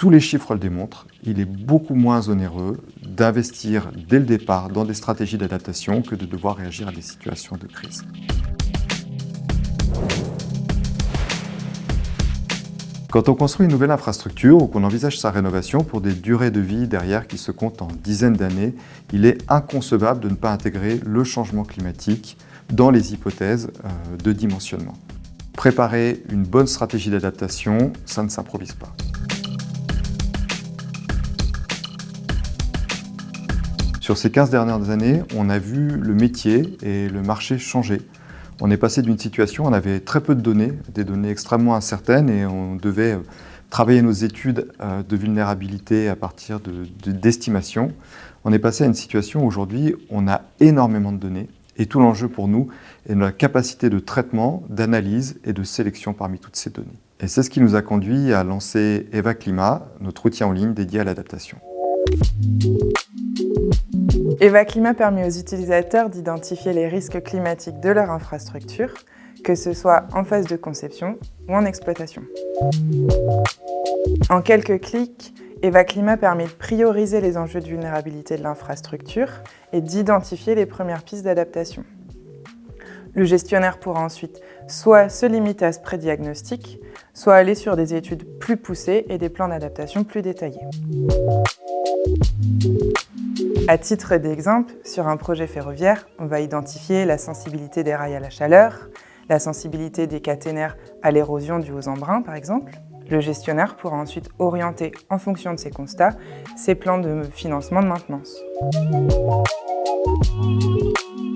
tous les chiffres le démontrent, il est beaucoup moins onéreux d'investir dès le départ dans des stratégies d'adaptation que de devoir réagir à des situations de crise. Quand on construit une nouvelle infrastructure ou qu'on envisage sa rénovation pour des durées de vie derrière qui se comptent en dizaines d'années, il est inconcevable de ne pas intégrer le changement climatique dans les hypothèses de dimensionnement. Préparer une bonne stratégie d'adaptation, ça ne s'improvise pas. Sur ces 15 dernières années, on a vu le métier et le marché changer. On est passé d'une situation où on avait très peu de données, des données extrêmement incertaines, et on devait travailler nos études de vulnérabilité à partir d'estimations. On est passé à une situation où aujourd'hui, on a énormément de données, et tout l'enjeu pour nous est la capacité de traitement, d'analyse et de sélection parmi toutes ces données. Et c'est ce qui nous a conduit à lancer Eva Climat, notre outil en ligne dédié à l'adaptation. Eva Climat permet aux utilisateurs d'identifier les risques climatiques de leur infrastructure, que ce soit en phase de conception ou en exploitation. En quelques clics, Eva Climat permet de prioriser les enjeux de vulnérabilité de l'infrastructure et d'identifier les premières pistes d'adaptation. Le gestionnaire pourra ensuite soit se limiter à ce pré-diagnostic, soit aller sur des études plus poussées et des plans d'adaptation plus détaillés. À titre d'exemple, sur un projet ferroviaire, on va identifier la sensibilité des rails à la chaleur, la sensibilité des caténaires à l'érosion due aux embruns par exemple. Le gestionnaire pourra ensuite orienter, en fonction de ces constats, ses plans de financement de maintenance.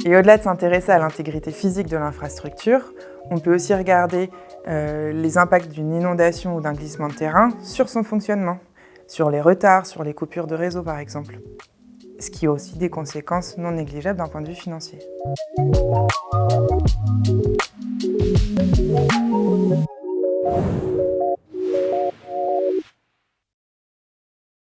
Et au-delà de s'intéresser à l'intégrité physique de l'infrastructure, on peut aussi regarder les impacts d'une inondation ou d'un glissement de terrain sur son fonctionnement, sur les retards, sur les coupures de réseau par exemple. Ce qui a aussi des conséquences non négligeables d'un point de vue financier.